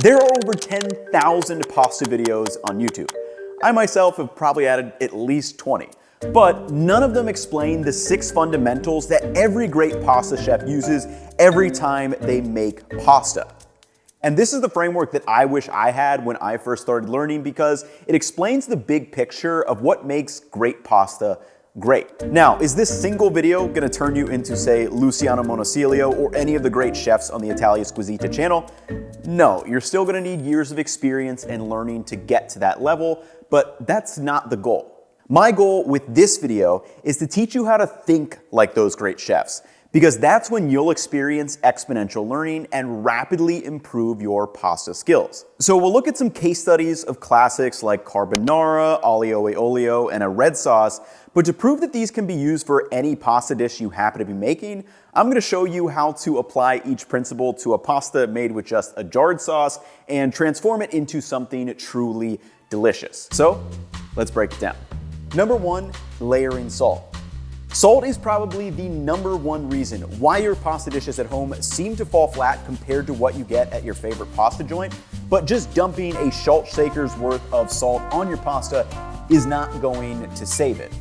There are over 10,000 pasta videos on YouTube. I myself have probably added at least 20, but none of them explain the 6 fundamentals that every great pasta chef uses every time they make pasta. And this is the framework that I wish I had when I first started learning, because it explains the big picture of what makes great pasta great. Now, is this single video gonna turn you into, say, Luciano Monasilio or any of the great chefs on the Italia Squisita channel? No, you're still gonna need years of experience and learning to get to that level, but that's not the goal. My goal with this video is to teach you how to think like those great chefs, because that's when you'll experience exponential learning and rapidly improve your pasta skills. So we'll look at some case studies of classics like carbonara, aglio e olio, and a red sauce, but to prove that these can be used for any pasta dish you happen to be making, I'm gonna show you how to apply each principle to a pasta made with just a jarred sauce and transform it into something truly delicious. So let's break it down. Number 1, layering salt. Salt is probably the #1 reason why your pasta dishes at home seem to fall flat compared to what you get at your favorite pasta joint, but just dumping a salt shaker's worth of salt on your pasta is not going to save it.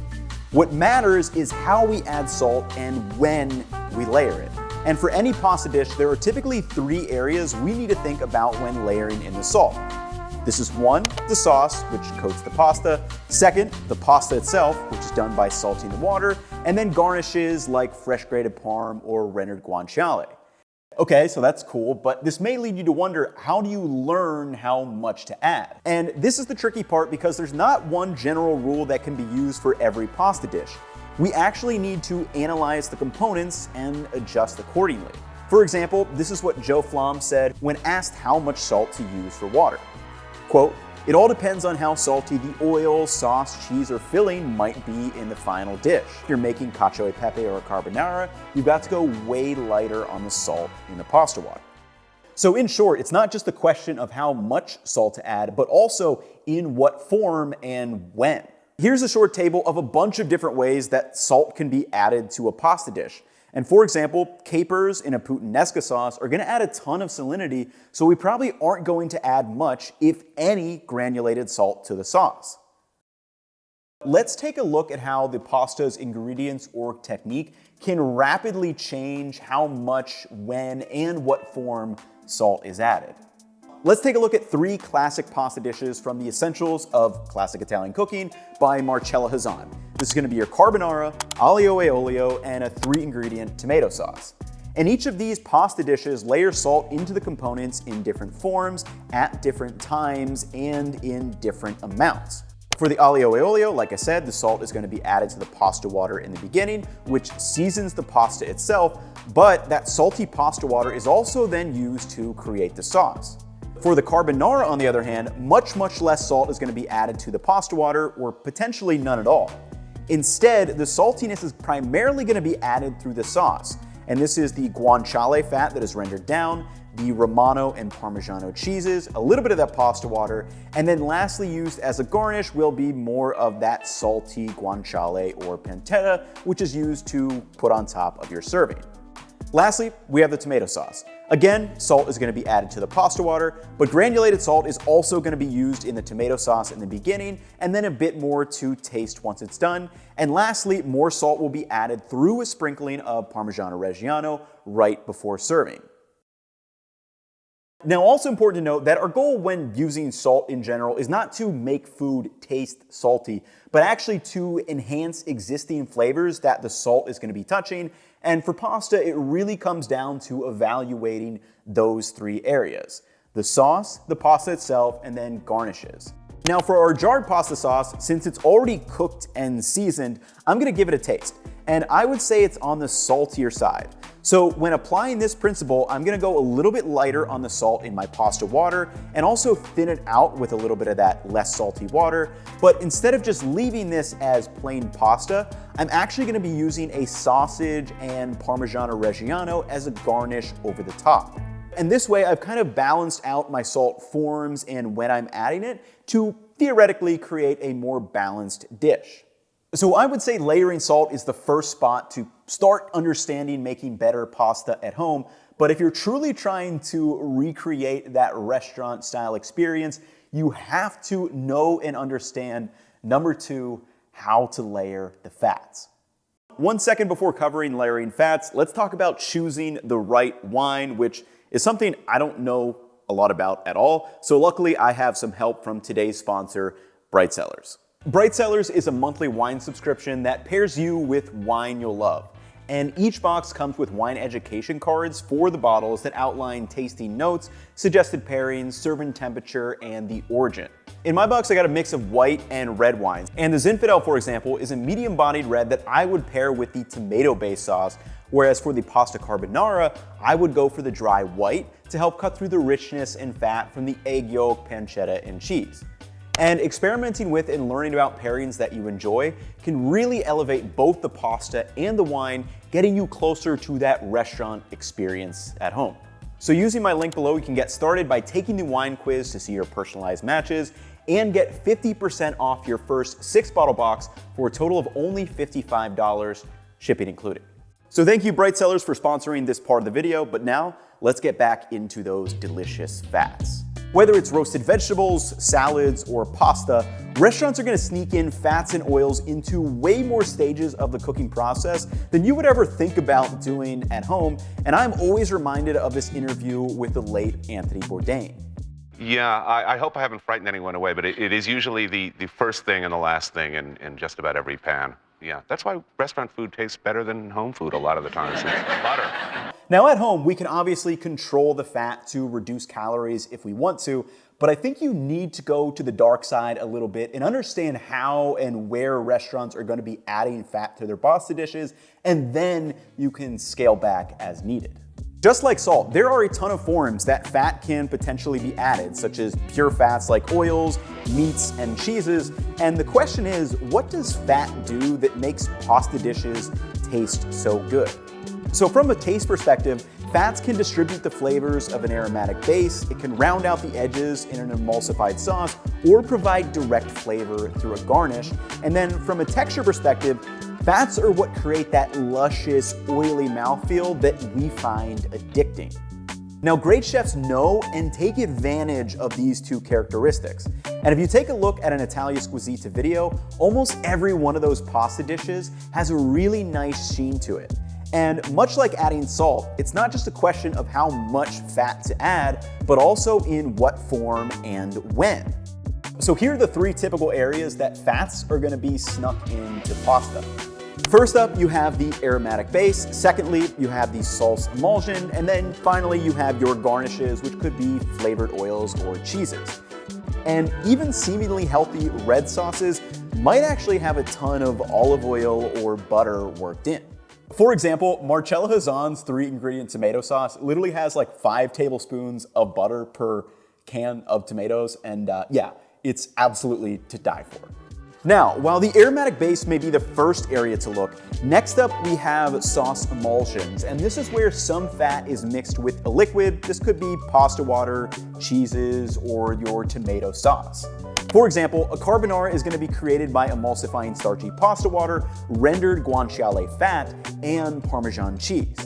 What matters is how we add salt and when we layer it. And for any pasta dish, there are typically 3 areas we need to think about when layering in the salt. This is 1, the sauce, which coats the pasta. 2nd, the pasta itself, which is done by salting the water. And then garnishes like fresh grated parm or rendered guanciale. Okay, so that's cool, but this may lead you to wonder, how do you learn how much to add? And this is the tricky part, because there's not one general rule that can be used for every pasta dish. We actually need to analyze the components and adjust accordingly. For example, this is what Joe Flom said when asked how much salt to use for water. Quote, "It all depends on how salty the oil, sauce, cheese, or filling might be in the final dish. If you're making cacio e pepe or a carbonara, you've got to go way lighter on the salt in the pasta water." So in short, it's not just a question of how much salt to add, but also in what form and when. Here's a short table of a bunch of different ways that salt can be added to a pasta dish. And for example, capers in a puttanesca sauce are gonna add a ton of salinity, so we probably aren't going to add much, if any, granulated salt to the sauce. Let's take a look at how the pasta's ingredients or technique can rapidly change how much, when, and what form salt is added. Let's take a look at 3 classic pasta dishes from the Essentials of Classic Italian Cooking by Marcella Hazan. This is gonna be your carbonara, aglio e olio, and a 3-ingredient tomato sauce. And each of these pasta dishes layer salt into the components in different forms, at different times, and in different amounts. For the aglio e olio, like I said, the salt is gonna be added to the pasta water in the beginning, which seasons the pasta itself, but that salty pasta water is also then used to create the sauce. For the carbonara, on the other hand, much less salt is gonna be added to the pasta water, or potentially none at all. Instead, the saltiness is primarily gonna be added through the sauce. And this is the guanciale fat that is rendered down, the Romano and Parmigiano cheeses, a little bit of that pasta water, and then lastly used as a garnish will be more of that salty guanciale or pancetta, which is used to put on top of your serving. Lastly, we have the tomato sauce. Again, salt is gonna be added to the pasta water, but granulated salt is also gonna be used in the tomato sauce in the beginning, and then a bit more to taste once it's done. And lastly, more salt will be added through a sprinkling of Parmigiano Reggiano right before serving. Now, also important to note that our goal when using salt in general is not to make food taste salty, but actually to enhance existing flavors that the salt is gonna be touching. And for pasta, it really comes down to evaluating those 3 areas: the sauce, the pasta itself, and then garnishes. Now for our jarred pasta sauce, since it's already cooked and seasoned, I'm gonna give it a taste. And I would say it's on the saltier side. So when applying this principle, I'm gonna go a little bit lighter on the salt in my pasta water and also thin it out with a little bit of that less salty water. But instead of just leaving this as plain pasta, I'm actually gonna be using a sausage and Parmigiano Reggiano as a garnish over the top. And this way I've kind of balanced out my salt forms and when I'm adding it to theoretically create a more balanced dish. So I would say layering salt is the first spot to start understanding making better pasta at home, But if you're truly trying to recreate that restaurant style experience, you have to know and understand, number 2, how to layer the fats. 1 second before covering layering fats, let's talk about choosing the right wine, which is something I don't know a lot about at all. So luckily I have some help from today's sponsor, Bright Cellars. Bright Cellars is a monthly wine subscription that pairs you with wine you'll love. And each box comes with wine education cards for the bottles that outline tasting notes, suggested pairings, serving temperature, and the origin. In my box, I got a mix of white and red wines. And the Zinfandel, for example, is a medium-bodied red that I would pair with the tomato-based sauce, whereas for the pasta carbonara, I would go for the dry white to help cut through the richness and fat from the egg yolk, pancetta, and cheese. And experimenting with and learning about pairings that you enjoy can really elevate both the pasta and the wine, getting you closer to that restaurant experience at home. So using my link below, you can get started by taking the wine quiz to see your personalized matches and get 50% off your first 6-bottle box for a total of only $55, shipping included. So thank you, Bright Cellars, for sponsoring this part of the video, but now let's get back into those delicious fats. Whether it's roasted vegetables, salads, or pasta, restaurants are gonna sneak in fats and oils into way more stages of the cooking process than you would ever think about doing at home, and I'm always reminded of this interview with the late Anthony Bourdain. Yeah, I hope I haven't frightened anyone away, but it is usually the first thing and the last thing in just about every pan. Yeah, that's why restaurant food tastes better than home food a lot of the times. It's butter. Now at home, we can obviously control the fat to reduce calories if we want to, but I think you need to go to the dark side a little bit and understand how and where restaurants are going to be adding fat to their pasta dishes, and then you can scale back as needed. Just like salt, there are a ton of forms that fat can potentially be added, such as pure fats like oils, meats, and cheeses. And the question is, what does fat do that makes pasta dishes taste so good? So from a taste perspective, fats can distribute the flavors of an aromatic base, it can round out the edges in an emulsified sauce, or provide direct flavor through a garnish. And then from a texture perspective, fats are what create that luscious, oily mouthfeel that we find addicting. Now, great chefs know and take advantage of these two characteristics. And if you take a look at an Italia Squisita video, almost every one of those pasta dishes has a really nice sheen to it. And much like adding salt, it's not just a question of how much fat to add, but also in what form and when. So here are the 3 typical areas that fats are gonna be snuck into pasta. First up, you have the aromatic base. Secondly, you have the sauce emulsion. And then finally, you have your garnishes, which could be flavored oils or cheeses. And even seemingly healthy red sauces might actually have a ton of olive oil or butter worked in. For example, Marcella Hazan's 3-ingredient tomato sauce literally has like 5 tablespoons of butter per can of tomatoes, and yeah, it's absolutely to die for. Now, while the aromatic base may be the first area to look, next up we have sauce emulsions, and this is where some fat is mixed with a liquid. This could be pasta water, cheeses, or your tomato sauce. For example, a carbonara is going to be created by emulsifying starchy pasta water, rendered guanciale fat, and Parmesan cheese.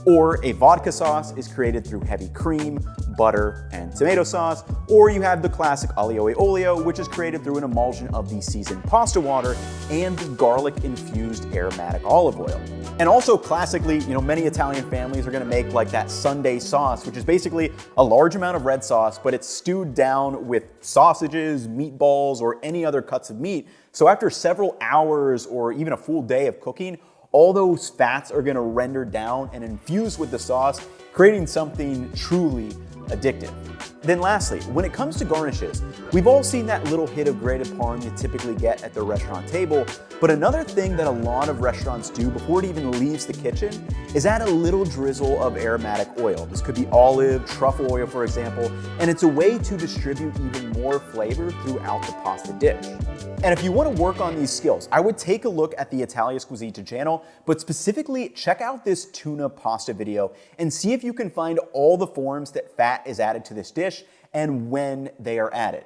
Or a vodka sauce is created through heavy cream, butter, and tomato sauce. Or you have the classic aglio e olio, which is created through an emulsion of the seasoned pasta water and the garlic-infused aromatic olive oil. And also classically, many Italian families are gonna make like that Sunday sauce, which is basically a large amount of red sauce, but it's stewed down with sausages, meatballs, or any other cuts of meat. So after several hours or even a full day of cooking, all those fats are gonna render down and infuse with the sauce, creating something truly addictive. Then lastly, when it comes to garnishes, we've all seen that little hit of grated parm you typically get at the restaurant table, but another thing that a lot of restaurants do before it even leaves the kitchen is add a little drizzle of aromatic oil. This could be olive, truffle oil, for example, and it's a way to distribute even more flavor throughout the pasta dish. And if you want to work on these skills, I would take a look at the Italia Squisita channel, but specifically check out this tuna pasta video and see if you can find all the forms that fat is added to this dish and when they are added.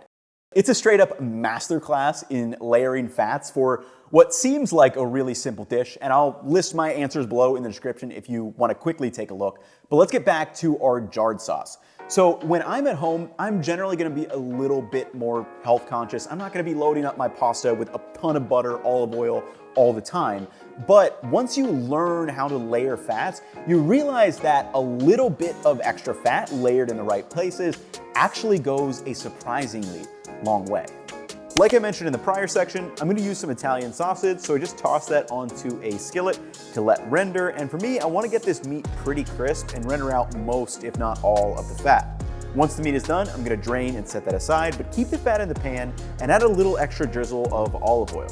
It's a straight up masterclass in layering fats for what seems like a really simple dish, and I'll list my answers below in the description if you want to quickly take a look. But let's get back to our jarred sauce. So when I'm at home, I'm generally going to be a little bit more health conscious. I'm not going to be loading up my pasta with a ton of butter, olive oil all the time. But once you learn how to layer fats, you realize that a little bit of extra fat layered in the right places actually goes a surprisingly long way. Like I mentioned in the prior section, I'm going to use some Italian sausage, so I just toss that onto a skillet to let render, and for me, I want to get this meat pretty crisp and render out most, if not all, of the fat. Once the meat is done, I'm going to drain and set that aside, but keep the fat in the pan and add a little extra drizzle of olive oil.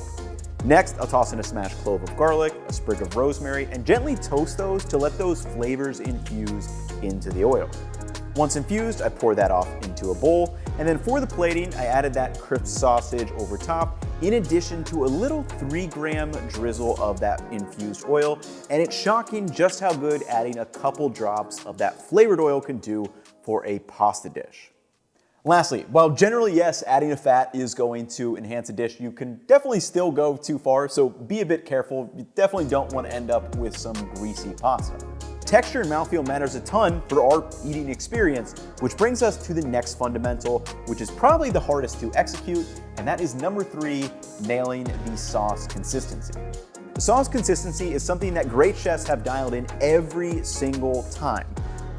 Next, I'll toss in a smashed clove of garlic, a sprig of rosemary, and gently toast those to let those flavors infuse into the oil. Once infused, I pour that off into a bowl, and then for the plating, I added that crisp sausage over top, in addition to a little 3-gram drizzle of that infused oil, and it's shocking just how good adding a couple drops of that flavored oil can do for a pasta dish. Lastly, while generally, yes, adding a fat is going to enhance a dish, you can definitely still go too far, so be a bit careful. You definitely don't want to end up with some greasy pasta. Texture and mouthfeel matters a ton for our eating experience, which brings us to the next fundamental, which is probably the hardest to execute, and that is number 3, nailing the sauce consistency. The sauce consistency is something that great chefs have dialed in every single time,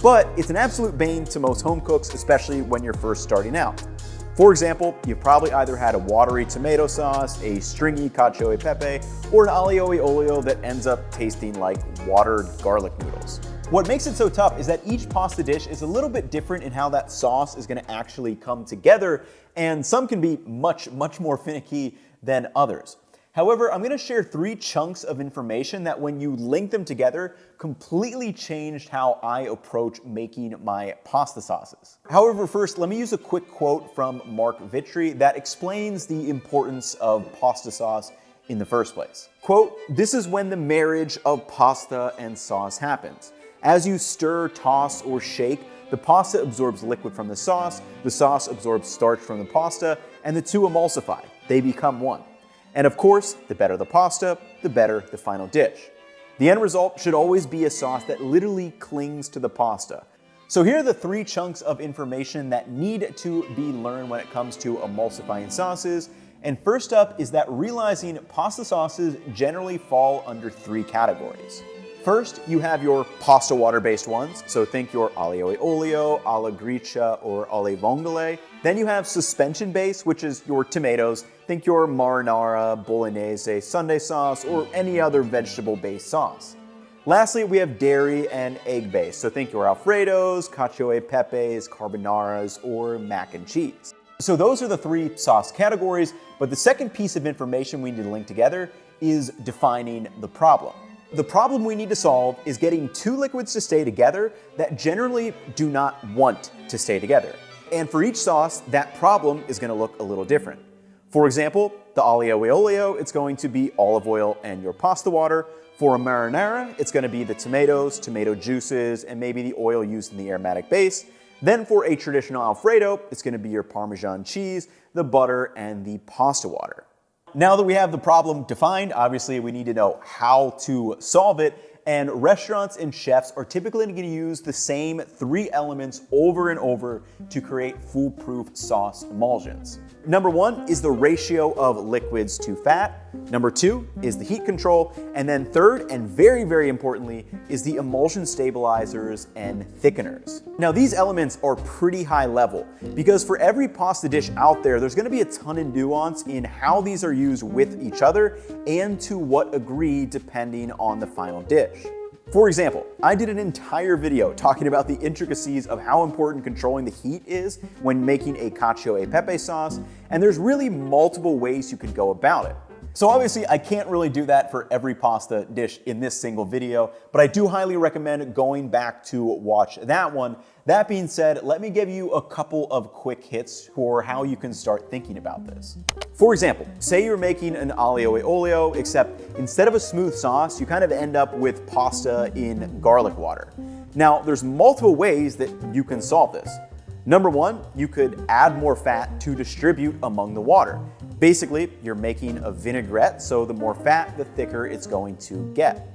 but it's an absolute bane to most home cooks, especially when you're first starting out. For example, you've probably either had a watery tomato sauce, a stringy cacio e pepe, or an aglio e olio that ends up tasting like watered garlic noodles. What makes it so tough is that each pasta dish is a little bit different in how that sauce is going to actually come together, and some can be much more finicky than others. However, I'm going to share 3 chunks of information that when you link them together, completely changed how I approach making my pasta sauces. However, first, let me use a quick quote from Mark Vitry that explains the importance of pasta sauce in the first place. Quote, "This is when the marriage of pasta and sauce happens. As you stir, toss, or shake, the pasta absorbs liquid from the sauce absorbs starch from the pasta, and the two emulsify. They become one. And of course, the better the pasta, the better the final dish. The end result should always be a sauce that literally clings to the pasta." So here are the 3 chunks of information that need to be learned when it comes to emulsifying sauces. And first up is that realizing pasta sauces generally fall under 3 categories. First, you have your pasta water-based ones, so think your aglio e olio, alla gricia, or alle vongole. Then you have suspension-based, which is your tomatoes. Think your marinara, bolognese, Sunday sauce, or any other vegetable-based sauce. Lastly, we have dairy and egg-based, so think your Alfredos, cacio e pepes, carbonaras, or mac and cheese. So those are the 3 sauce categories, but the second piece of information we need to link together is defining the problem. The problem we need to solve is getting 2 liquids to stay together that generally do not want to stay together. And for each sauce, that problem is going to look a little different. For example, the aglio e olio, it's going to be olive oil and your pasta water. For a marinara, it's going to be the tomatoes, tomato juices, and maybe the oil used in the aromatic base. Then for a traditional Alfredo, it's going to be your Parmesan cheese, the butter, and the pasta water. Now that we have the problem defined, obviously we need to know how to solve it, and restaurants and chefs are typically going to use the same 3 elements over and over to create foolproof sauce emulsions. Number 1 is the ratio of liquids to fat. Number 2 is the heat control. And then third, and very importantly, is the emulsion stabilizers and thickeners. Now these elements are pretty high level because for every pasta dish out there, there's going to be a ton of nuance in how these are used with each other and to what degree depending on the final dish. For example, I did an entire video talking about the intricacies of how important controlling the heat is when making a cacio e pepe sauce, and there's really multiple ways you could go about it. So obviously I can't really do that for every pasta dish in this single video, but I do highly recommend going back to watch that one. That being said, let me give you a couple of quick hits for how you can start thinking about this. For example, say you're making an aglio e olio, except instead of a smooth sauce, you kind of end up with pasta in garlic water. Now, there's multiple ways that you can solve this. Number one, you could add more fat to distribute among the water. Basically, you're making a vinaigrette, so the more fat, the thicker it's going to get.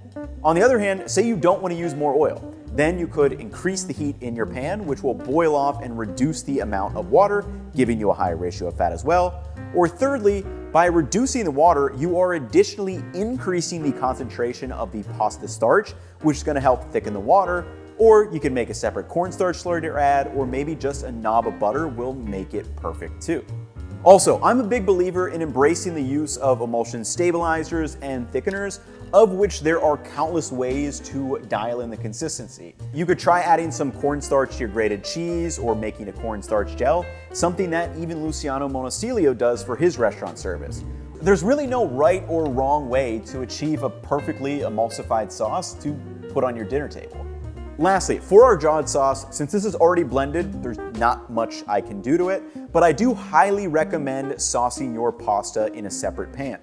On the other hand, say you don't want to use more oil. Then you could increase the heat in your pan, which will boil off and reduce the amount of water, giving you a higher ratio of fat as well. Or thirdly, by reducing the water, you are additionally increasing the concentration of the pasta starch, which is going to help thicken the water. Or you can make a separate cornstarch slurry to add, or maybe just a knob of butter will make it perfect too. Also, I'm a big believer in embracing the use of emulsion stabilizers and thickeners, of which there are countless ways to dial in the consistency. You could try adding some cornstarch to your grated cheese or making a cornstarch gel, something that even Luciano Monasilio does for his restaurant service. There's really no right or wrong way to achieve a perfectly emulsified sauce to put on your dinner table. Lastly, for our jawed sauce, since this is already blended, there's not much I can do to it, but I do highly recommend saucing your pasta in a separate pan.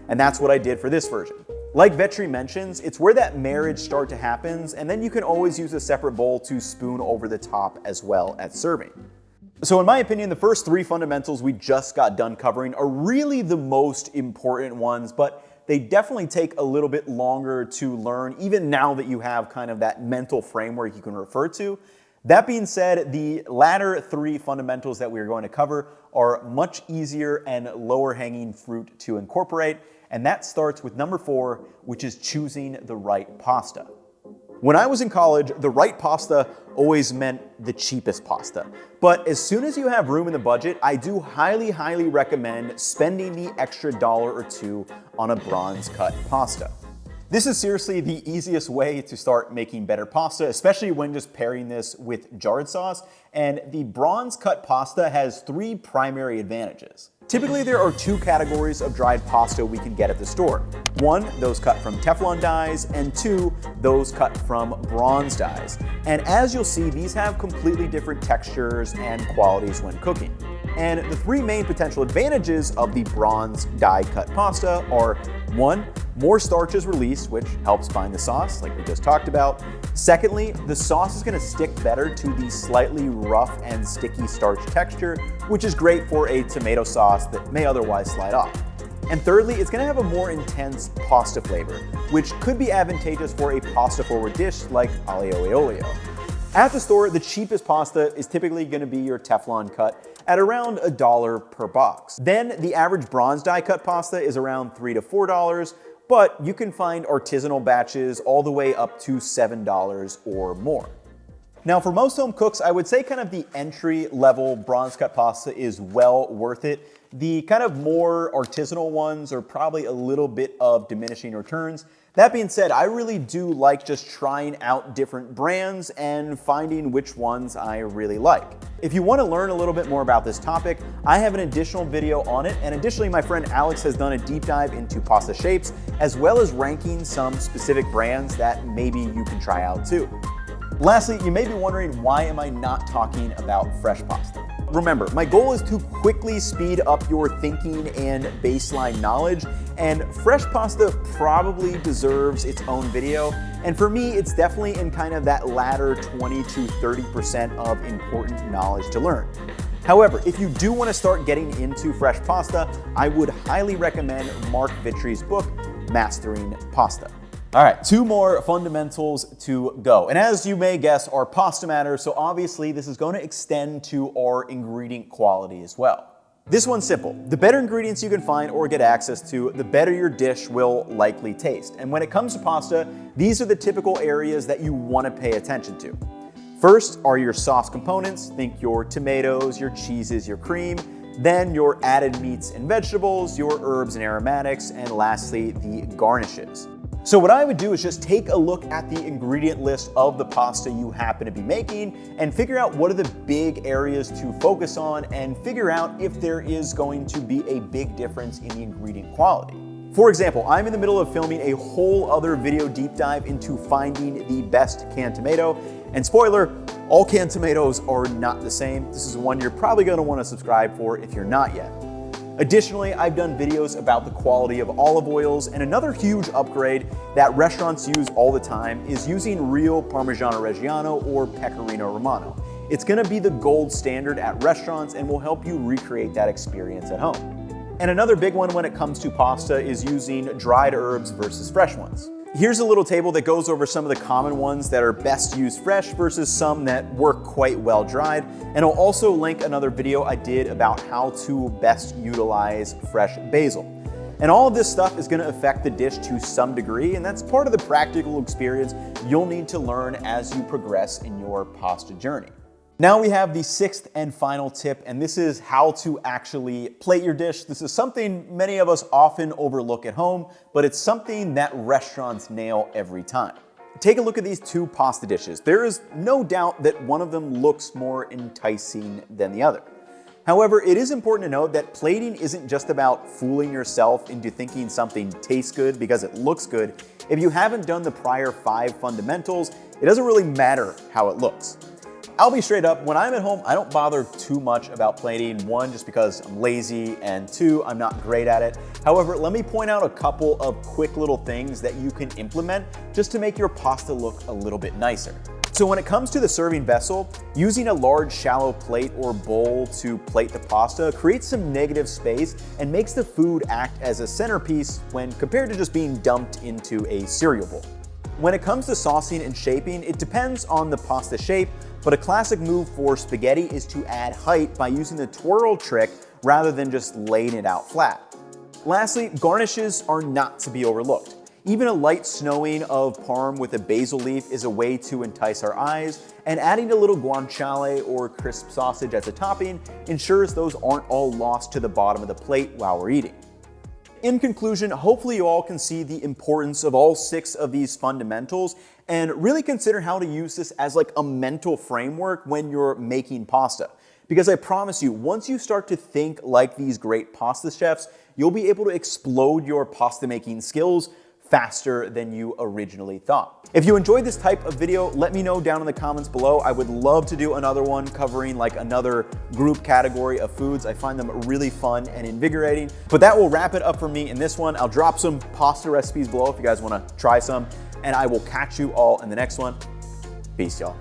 And that's what I did for this version. Like Vetri mentions, it's where that marriage start to happens, and then you can always use a separate bowl to spoon over the top as well at serving. So in my opinion, the first three fundamentals we just got done covering are really the most important ones, but they definitely take a little bit longer to learn, even now that you have kind of that mental framework you can refer to. That being said, the latter three fundamentals that we're going to cover are much easier and lower hanging fruit to incorporate, and that starts with number 4, which is choosing the right pasta. When I was in college, the right pasta always meant the cheapest pasta. But as soon as you have room in the budget, I do highly recommend spending the extra $1 or $2 on a bronze cut pasta. This is seriously the easiest way to start making better pasta, especially when just pairing this with jarred sauce. And the bronze cut pasta has 3 primary advantages. Typically, there are 2 categories of dried pasta we can get at the store. 1, those cut from Teflon dies, and 2, those cut from bronze dies. And as you'll see, these have completely different textures and qualities when cooking. And the 3 main potential advantages of the bronze die cut pasta are 1, more starch is released, which helps bind the sauce, like we just talked about. Secondly, the sauce is going to stick better to the slightly rough and sticky starch texture, which is great for a tomato sauce that may otherwise slide off. And thirdly, it's going to have a more intense pasta flavor, which could be advantageous for a pasta-forward dish like aglio e olio. At the store, the cheapest pasta is typically going to be your Teflon cut at around $1 per box. Then the average bronze die cut pasta is around $3 to $4, but you can find artisanal batches all the way up to $7 or more. Now for most home cooks, I would say kind of the entry level bronze cut pasta is well worth it. The kind of more artisanal ones are probably a little bit of diminishing returns. That being said, I really do like just trying out different brands and finding which ones I really like. If you want to learn a little bit more about this topic, I have an additional video on it, and additionally my friend Alex has done a deep dive into pasta shapes, as well as ranking some specific brands that maybe you can try out too. Lastly, you may be wondering, why am I not talking about fresh pasta? Remember, my goal is to quickly speed up your thinking and baseline knowledge, and fresh pasta probably deserves its own video. And for me, it's definitely in kind of that latter 20 to 30% of important knowledge to learn. However, if you do want to start getting into fresh pasta, I would highly recommend Mark Vitri's book, Mastering Pasta. All right, 2 more fundamentals to go. And as you may guess, our pasta matters, so obviously this is going to extend to our ingredient quality as well. This one's simple. The better ingredients you can find or get access to, the better your dish will likely taste. And when it comes to pasta, these are the typical areas that you want to pay attention to. First are your sauce components. Think your tomatoes, your cheeses, your cream. Then your added meats and vegetables, your herbs and aromatics, and lastly, the garnishes. So what I would do is just take a look at the ingredient list of the pasta you happen to be making and figure out what are the big areas to focus on and figure out if there is going to be a big difference in the ingredient quality. For example, I'm in the middle of filming a whole other video deep dive into finding the best canned tomato. And spoiler, all canned tomatoes are not the same. This is one you're probably going to want to subscribe for if you're not yet. Additionally, I've done videos about the quality of olive oils, and another huge upgrade that restaurants use all the time is using real Parmigiano Reggiano or Pecorino Romano. It's gonna be the gold standard at restaurants and will help you recreate that experience at home. And another big one when it comes to pasta is using dried herbs versus fresh ones. Here's a little table that goes over some of the common ones that are best used fresh versus some that work quite well dried. And I'll also link another video I did about how to best utilize fresh basil. And all of this stuff is gonna affect the dish to some degree, and that's part of the practical experience you'll need to learn as you progress in your pasta journey. Now we have the sixth and final tip, and this is how to actually plate your dish. This is something many of us often overlook at home, but it's something that restaurants nail every time. Take a look at these two pasta dishes. There is no doubt that one of them looks more enticing than the other. However, it is important to note that plating isn't just about fooling yourself into thinking something tastes good because it looks good. If you haven't done the prior 5 fundamentals, it doesn't really matter how it looks. I'll be straight up, when I'm at home, I don't bother too much about plating. 1, just because I'm lazy, and 2, I'm not great at it. However, let me point out a couple of quick little things that you can implement just to make your pasta look a little bit nicer. So when it comes to the serving vessel, using a large shallow plate or bowl to plate the pasta creates some negative space and makes the food act as a centerpiece when compared to just being dumped into a cereal bowl. When it comes to saucing and shaping, it depends on the pasta shape, but a classic move for spaghetti is to add height by using the twirl trick rather than just laying it out flat. Lastly, garnishes are not to be overlooked. Even a light snowing of parm with a basil leaf is a way to entice our eyes, and adding a little guanciale or crisp sausage as a topping ensures those aren't all lost to the bottom of the plate while we're eating. In conclusion, hopefully you all can see the importance of all 6 of these fundamentals and really consider how to use this as like a mental framework when you're making pasta. Because I promise you, once you start to think like these great pasta chefs, you'll be able to explode your pasta making skills faster than you originally thought. If you enjoyed this type of video, let me know down in the comments below. I would love to do another one covering like another group category of foods. I find them really fun and invigorating. But that will wrap it up for me in this one. I'll drop some pasta recipes below if you guys want to try some, and I will catch you all in the next one. Peace, y'all.